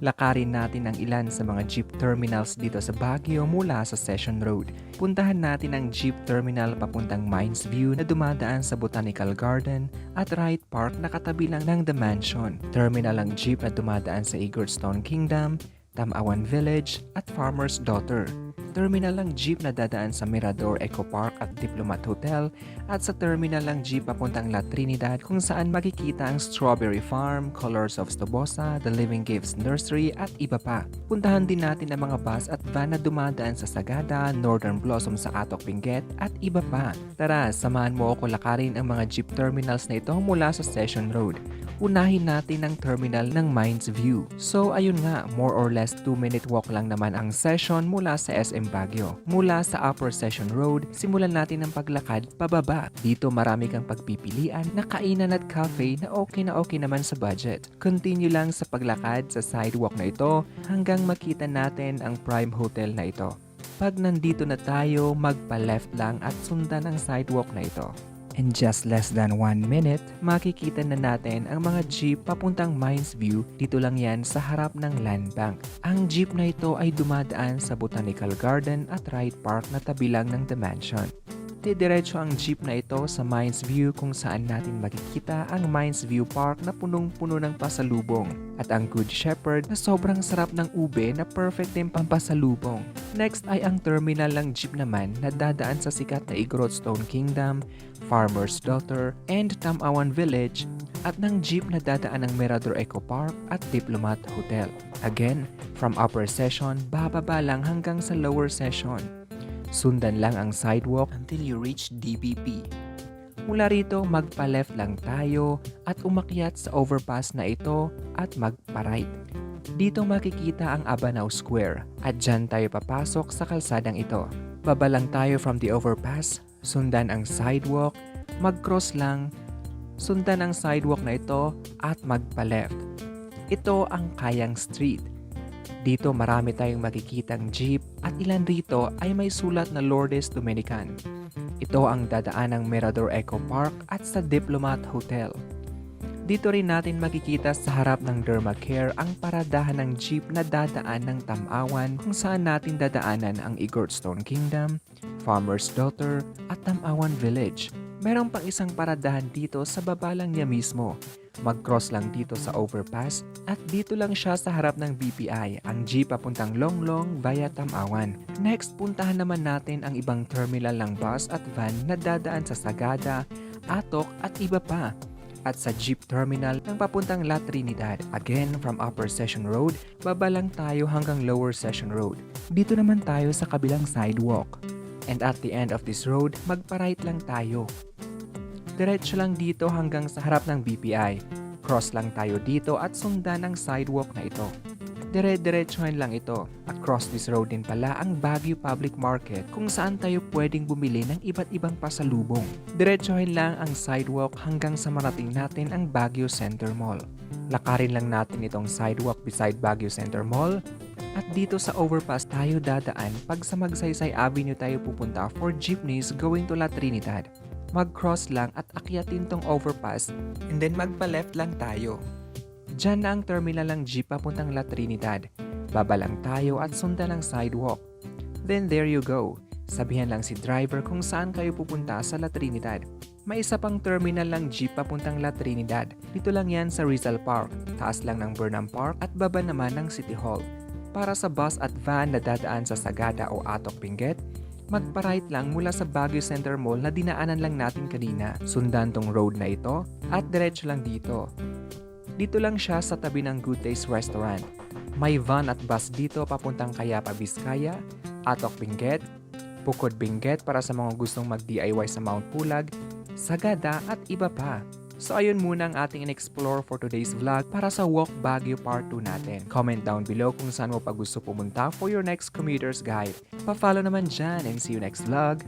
Lakarin natin ang ilan sa mga jeep terminals dito sa Baguio mula sa Session Road. Puntahan natin ang jeep terminal papuntang Mines View na dumadaan sa Botanical Garden at Wright Park na katabi lang ng The Mansion. Terminal ang jeep na dumadaan sa Eagleton Kingdom, Tamawan Village at Farmer's Daughter. Terminal ang jeep na dadaan sa Mirador Eco Park at Diplomat Hotel at sa terminal ang jeep papuntang La Trinidad kung saan makikita ang Strawberry Farm, Colors of Stobosa, The Living Gives Nursery at iba pa. Puntahan din natin ang mga bus at van na dumadaan sa Sagada, Northern Blossom sa Atok Benguet at iba pa. Tara, samahan mo ako lakarin ang mga jeep terminals na ito mula sa Session Road. Unahin natin ang terminal ng Mines View. So ayun nga, more or less 2-minute walk lang naman ang session mula sa SM Baguio. Mula sa Upper Session Road, simulan natin ang paglakad pababa. Dito marami kang pagpipilian na kainan at cafe na okay naman sa budget. Continue lang sa paglakad sa sidewalk na ito hanggang makita natin ang Prime Hotel na ito. Pag nandito na tayo, magpa-left lang at sundan ang sidewalk na ito. In just less than 1 minute, makikita na natin ang mga jeep papuntang Mines View. Dito lang yan sa harap ng Land Bank. Ang jeep na ito ay dumadaan sa Botanical Garden at Wright Park na tabi lang ng The Mansion. Didiretso ang jeep na ito sa Mines View kung saan natin makikita ang Mines View Park na punong-puno ng pasalubong at ang Good Shepherd na sobrang sarap ng ube na perfect din pampasalubong. Next ay ang terminal ng jeep naman na dadaan sa sikat na Eagleton Kingdom, Farmer's Daughter, and Tamawan Village at ng jeep na dadaan ng Mirador Eco Park at Diplomat Hotel. Again, from upper session, bababa lang hanggang sa lower session. Sundan lang ang sidewalk until you reach DBP. Mula rito, magpa-left lang tayo at umakyat sa overpass na ito at magpa-right. Dito makikita ang Abanao Square at dyan tayo papasok sa kalsadang ito. Baba lang tayo from the overpass, sundan ang sidewalk, mag-cross lang, sundan ang sidewalk na ito at magpa-left. Ito ang Kayang Street. Dito marami tayong makikitang jeep at ilan rito ay may sulat na Lourdes Dominican. Ito ang dadaan ng Mirador Eco Park at sa Diplomat Hotel. Dito rin natin makikita sa harap ng Dermacare ang paradahan ng jeep na dadaan ng Tamawan kung saan natin dadaanan ang Eagleton Kingdom, Farmer's Daughter at Tamawan Village. Meron pang isang paradahan dito sa baba lang niya mismo. Mag-cross lang dito sa overpass at dito lang siya sa harap ng BPI, ang jeep papuntang Longlong via Tamawan. Next, puntahan naman natin ang ibang terminal ng bus at van na dadaan sa Sagada, Atok at iba pa. At sa jeep terminal ng papuntang La Trinidad. Again, from Upper Session Road, baba lang tayo hanggang Lower Session Road. Dito naman tayo sa kabilang sidewalk. And at the end of this road, magpa-right lang tayo. Diretso lang dito hanggang sa harap ng BPI. Cross lang tayo dito at sundan ang sidewalk na ito. Dire-diretsuhan lang ito. Across this road din pala ang Baguio Public Market kung saan tayo pwedeng bumili ng iba't ibang pasalubong. Diretsuhin lang ang sidewalk hanggang sa marating natin ang Baguio Center Mall. Lakarin lang natin itong sidewalk beside Baguio Center Mall at dito sa overpass tayo dadaan pag sa Magsaysay Avenue tayo pupunta for jeepneys going to La Trinidad. Mag-cross lang at akyatin tong overpass and then magpa-left lang tayo. Diyan na ang terminal ng jeep papuntang La Trinidad. Baba lang tayo at sundan ang sidewalk. Then there you go. Sabihan lang si driver kung saan kayo pupunta sa La Trinidad. May isa pang terminal ng jeep papuntang La Trinidad. Dito lang yan sa Rizal Park. Taas lang ng Burnham Park at baba naman ng City Hall. Para sa bus at van na dadaan sa Sagada o Atok Benguet, magpa-right lang mula sa Baguio Center Mall na dinaanan lang natin kanina. Sundan tong road na ito at diretso lang dito. Dito lang siya sa tabi ng Good Taste Restaurant. May van at bus dito papuntang Cayapa, Vizcaya, Atok Benguet, Pucod Benguet para sa mga gustong mag-DIY sa Mount Pulag, Sagada at iba pa. So ayun muna ang ating in-explore for today's vlog para sa Walk Baguio Part 2 natin. Comment down below kung saan mo pa gusto pumunta for your next commuter's guide. Pa-follow naman dyan and see you next vlog!